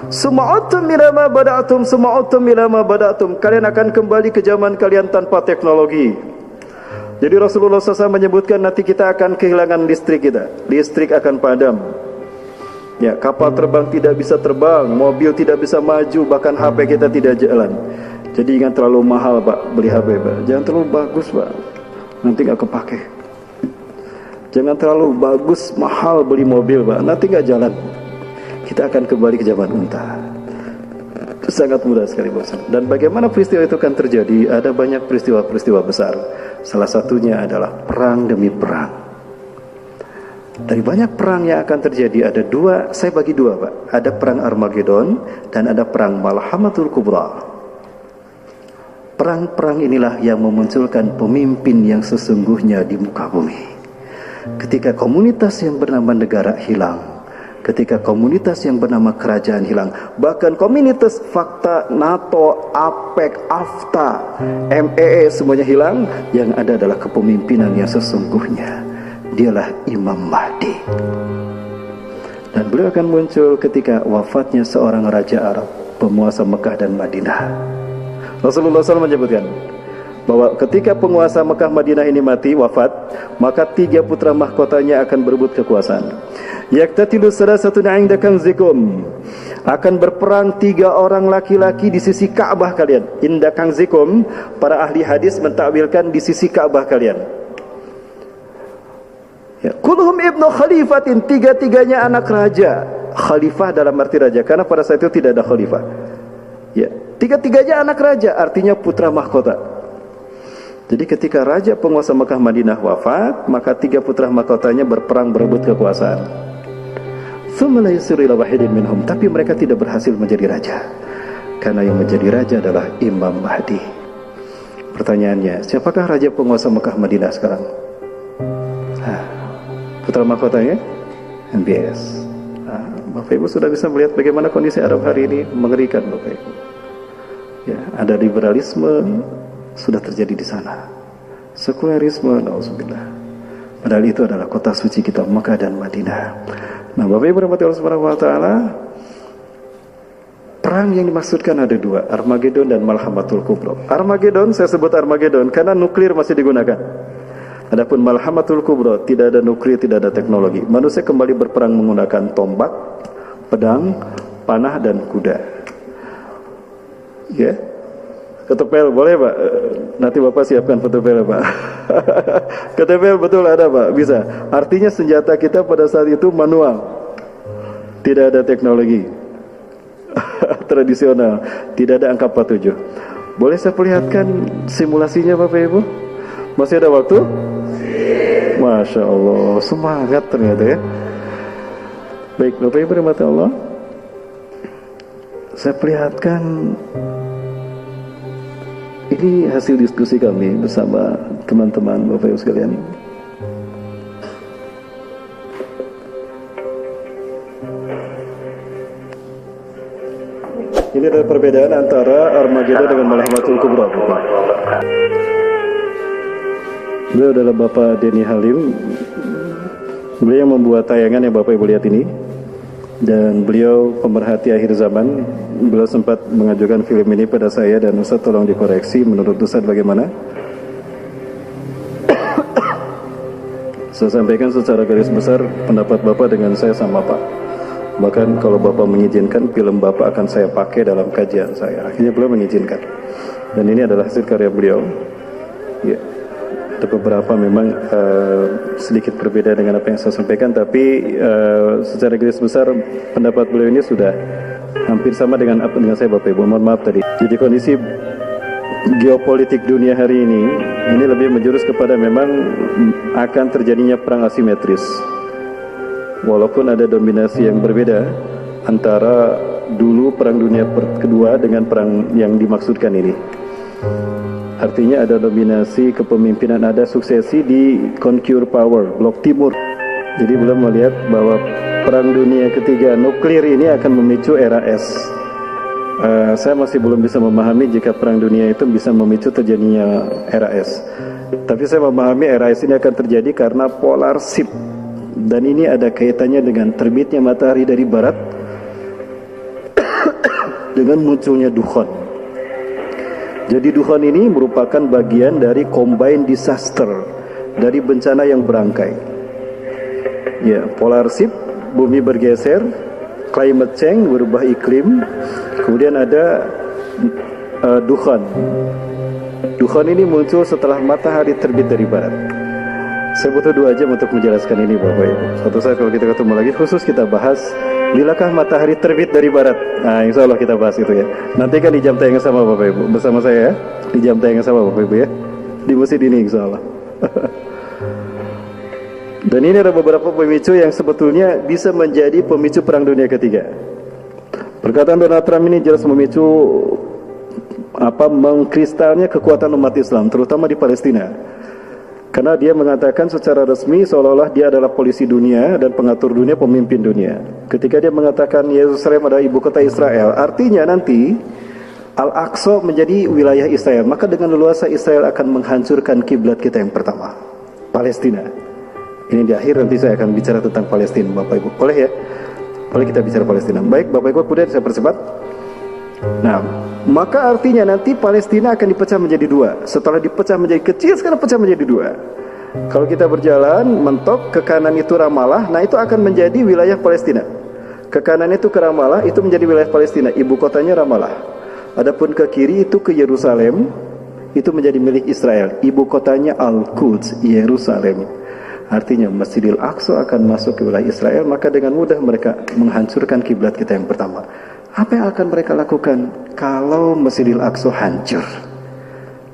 Sum'utum ila ma bada'tum, sum'utum ila ma bada'tum. Kalian akan kembali ke zaman kalian tanpa teknologi. Jadi Rasulullah SAW menyebutkan nanti kita akan kehilangan listrik kita. Listrik akan padam. Ya, kapal terbang tidak bisa terbang, mobil tidak bisa maju, bahkan HP kita tidak jalan. Jadi jangan terlalu mahal Pak beli HP Pak. Jangan terlalu bagus Pak, nanti nggak kepake. Jangan terlalu bagus mahal beli mobil Pak, nanti nggak jalan. Kita akan kembali ke zaman unta. Itu sangat mudah sekali Bos. Dan bagaimana peristiwa itu akan terjadi? Ada banyak peristiwa-peristiwa besar. Salah satunya adalah perang demi perang. Dari banyak perang yang akan terjadi ada dua, saya bagi dua Pak. Ada perang Armageddon dan ada perang Malhamatul Kubra. Perang-perang inilah yang memunculkan pemimpin yang sesungguhnya di muka bumi. Ketika komunitas yang bernama negara hilang, ketika komunitas yang bernama kerajaan hilang, bahkan komunitas fakta, NATO, APEC, AFTA, MEE semuanya hilang, yang ada adalah kepemimpinan yang sesungguhnya. Dialah Imam Mahdi. Dan beliau akan muncul ketika wafatnya seorang raja Arab, penguasa Mekah dan Madinah. Rasulullah SAW menyebutkan bahwa ketika penguasa Mekah Madinah ini mati, wafat, maka 3 putra mahkotanya akan berebut kekuasaan. Yaktatilu salasatun 'inda kanzikum. Akan berperang 3 orang laki-laki di sisi Ka'bah kalian. Inda kanzikum, para ahli hadis mentakwilkan di sisi Ka'bah kalian. Ya, kulhum ibnu khalifatin, 3-tiganya anak raja. Khalifah dalam arti raja, karena pada saat itu tidak ada khalifah. Ya, 3-tiganya anak raja, artinya putra mahkota. Jadi ketika raja penguasa Mekah Madinah wafat, maka 3 putra mahkotanya berperang berebut kekuasaan. Tsumma la yusiru ila wahidin minhum, tapi mereka tidak berhasil menjadi raja. Karena yang menjadi raja adalah Imam Mahdi. Pertanyaannya, siapakah raja penguasa Mekah Madinah sekarang? Putra mahkotanya MBS. Bapak Ibu sudah bisa melihat bagaimana kondisi Arab hari ini, mengerikan Bapak Ibu. Ya, ada liberalisme sudah terjadi di sana. Sekulerisme, nauzubillah. Padahal itu adalah kota suci kita Mekah dan Madinah. Nah, Bapak Ibu rahmati Allah Subhanahu wa taala, perang yang dimaksudkan ada 2, Armageddon dan Malhamatul Kubra. Armageddon, saya sebut Armageddon karena nuklir masih digunakan. Adapun Malhamatul Kubra, tidak ada nuklir, tidak ada teknologi. Manusia kembali berperang menggunakan tombak, pedang, panah, dan kuda. Ya, ketepel boleh Pak? Nanti Bapak siapkan ketepel Pak. Ketepel betul ada Pak, bisa. Artinya senjata kita pada saat itu manual, tidak ada teknologi. Tradisional, tidak ada angka 47. Boleh saya perlihatkan simulasinya Bapak Ibu? Masih ada waktu? Masya Allah, semangat ternyata ya. Baik Bapak Ibu rahmati Allah, saya perlihatkan ini hasil diskusi kami bersama teman-teman Bapak Ibu sekalian. Ini adalah perbedaan antara Armageddon dengan Malhamatul Kubra. Beliau adalah Bapak Denny Halim. Beliau yang membuat tayangan yang Bapak Ibu lihat ini. Dan beliau pemerhati akhir zaman. Beliau sempat mengajukan film ini pada saya, dan Ustaz tolong dikoreksi menurut Ustaz bagaimana. Saya sampaikan secara garis besar pendapat Bapak dengan saya sama Pak. Bahkan kalau Bapak mengizinkan, film Bapak akan saya pakai dalam kajian saya. Akhirnya beliau mengizinkan. Dan ini adalah hasil karya beliau. Ya. Ada beberapa memang sedikit berbeda dengan apa yang saya sampaikan, tapi secara garis besar pendapat beliau ini sudah hampir sama dengan apa dengan saya Bapak Ibu. Mohon maaf tadi. Jadi kondisi geopolitik dunia hari ini lebih menjurus kepada memang akan terjadinya perang asimetris. Walaupun ada dominasi yang berbeda antara dulu perang dunia kedua dengan perang yang dimaksudkan ini. Artinya ada dominasi kepemimpinan, ada suksesi di conquer power, blok timur. Jadi belum melihat bahwa perang dunia ketiga nuklir ini akan memicu era es. Saya masih belum bisa memahami jika perang dunia itu bisa memicu terjadinya era es. Tapi saya memahami era es ini akan terjadi karena polar shift. Dan ini ada kaitannya dengan terbitnya matahari dari barat dengan munculnya dukhan. Jadi dukhan ini merupakan bagian dari combined disaster, dari bencana yang berangkai. Ya, polar shift, bumi bergeser, climate change, berubah iklim, kemudian ada dukhan. Dukhan ini muncul setelah matahari terbit dari barat. Saya butuh 2 jam untuk menjelaskan ini Bapak Ibu. Suatu saat kalau kita ketemu lagi khusus kita bahas bilakah matahari terbit dari barat. Nah, insya Allah kita bahas itu ya. Nanti kan di jam tayang sama Bapak Ibu, bersama saya ya. Di jam tayang sama Bapak Ibu ya. Di masjid ini insya Allah. Dan ini ada beberapa pemicu yang sebetulnya bisa menjadi pemicu perang dunia ketiga. Perkataan Donald Trump ini jelas memicu mengkristalnya kekuatan umat Islam, terutama di Palestina. Karena dia mengatakan secara resmi seolah-olah dia adalah polisi dunia dan pengatur dunia, pemimpin dunia. Ketika dia mengatakan Yerusalem adalah ibu kota Israel, artinya nanti Al-Aqsa menjadi wilayah Israel. Maka dengan leluasa Israel akan menghancurkan kiblat kita yang pertama, Palestina. Ini di akhir nanti saya akan bicara tentang Palestina, Bapak Ibu. Boleh ya? Boleh kita bicara Palestina. Baik, Bapak Ibu, kemudian saya percepat. Nah, maka artinya nanti Palestina akan dipecah menjadi 2. Setelah dipecah menjadi kecil, sekarang pecah menjadi 2. Kalau kita berjalan mentok ke kanan itu Ramallah, nah itu akan menjadi wilayah Palestina. Ke kanan itu ke Ramallah, itu menjadi wilayah Palestina, ibu kotanya Ramallah. Adapun ke kiri itu ke Yerusalem, itu menjadi milik Israel, ibu kotanya Al-Quds, Yerusalem. Artinya Masjidil Aqsa akan masuk ke wilayah Israel, maka dengan mudah mereka menghancurkan kiblat kita yang pertama. Apa yang akan mereka lakukan kalau Masjidil Aqsa hancur?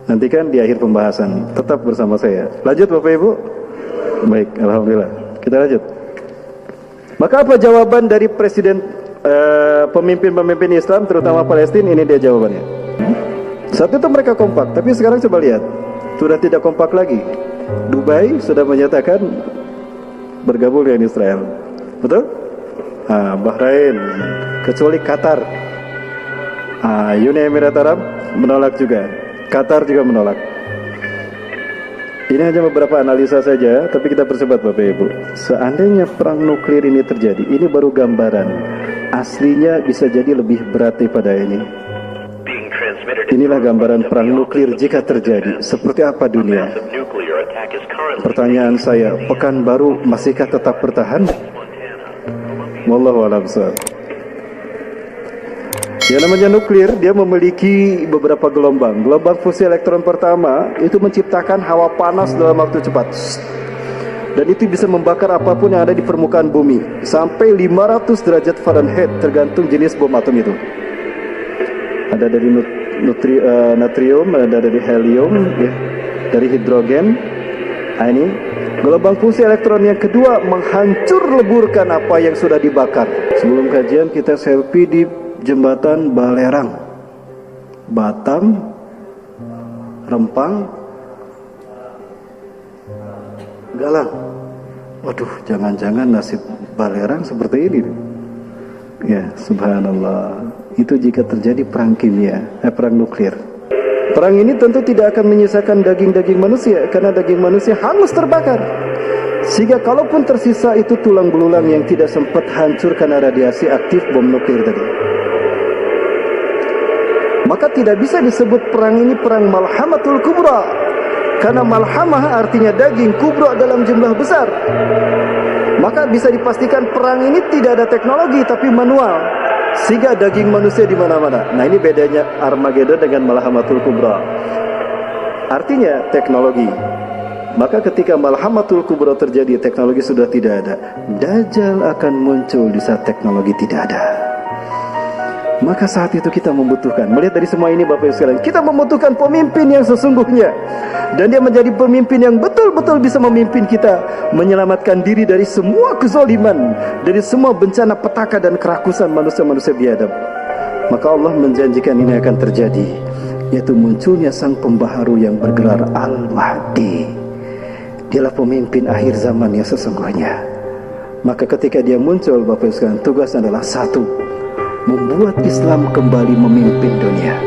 Nanti kan di akhir pembahasan. Tetap bersama saya. Lanjut Bapak Ibu. Baik, alhamdulillah. Kita lanjut. Maka apa jawaban dari presiden pemimpin-pemimpin Islam terutama Palestina? Ini dia jawabannya. Saat itu mereka kompak, tapi sekarang coba lihat, sudah tidak kompak lagi. Dubai sudah menyatakan bergabung dengan Israel. Betul? Bahrain, kecuali Qatar, Uni Emirat Arab menolak juga, Qatar juga menolak. Ini hanya beberapa analisa saja, tapi kita percepat Bapak Ibu. Seandainya perang nuklir ini terjadi, ini baru gambaran. Aslinya bisa jadi lebih berat daripada ini. Inilah gambaran perang nuklir jika terjadi. Seperti apa dunia? Pertanyaan saya, Pekanbaru masihkah tetap bertahan? Wallahu a'lam bishawab. Yang namanya nuklir, dia memiliki beberapa gelombang. Gelombang fusi elektron pertama itu menciptakan hawa panas dalam waktu cepat. Dan itu bisa membakar apapun yang ada di permukaan bumi sampai 500 derajat Fahrenheit, tergantung jenis bom atom itu. Ada dari natrium, ada dari helium, ya, dari hidrogen. Nah, ini gelombang fusi elektron yang kedua menghancur leburkan apa yang sudah dibakar. Sebelum kajian kita selfie di jembatan Balerang, Batam, Rempang, Galang. Waduh, jangan-jangan nasib Balerang seperti ini. Ya, subhanallah. Itu jika terjadi perang kimia, perang nuklir. Perang ini tentu tidak akan menyisakan daging-daging manusia, karena daging manusia hangus terbakar. Sehingga kalaupun tersisa itu tulang belulang yang tidak sempat hancur karena radiasi aktif bom nuklir tadi. Maka tidak bisa disebut perang ini perang malhamatul kubra, karena malhamah artinya daging, kubra dalam jumlah besar. Maka bisa dipastikan perang ini tidak ada teknologi tapi manual, sehingga daging manusia di mana-mana. Nah, ini bedanya Armageddon dengan malhamatul kubra. Artinya teknologi. Maka ketika malhamatul kubra terjadi, teknologi sudah tidak ada. Dajjal akan muncul di saat teknologi tidak ada. Maka saat itu kita membutuhkan, melihat dari semua ini Bapak Ibu sekalian, kita membutuhkan pemimpin yang sesungguhnya. Dan dia menjadi pemimpin yang betul-betul bisa memimpin kita, menyelamatkan diri dari semua kezaliman, dari semua bencana petaka dan kerakusan manusia-manusia biadab. Maka Allah menjanjikan ini akan terjadi, yaitu munculnya sang pembaharu yang bergelar Al-Mahdi. Dialah pemimpin akhir zaman yang sesungguhnya. Maka ketika dia muncul Bapak Ibu sekalian, tugasnya adalah satu, membuat Islam kembali memimpin dunia.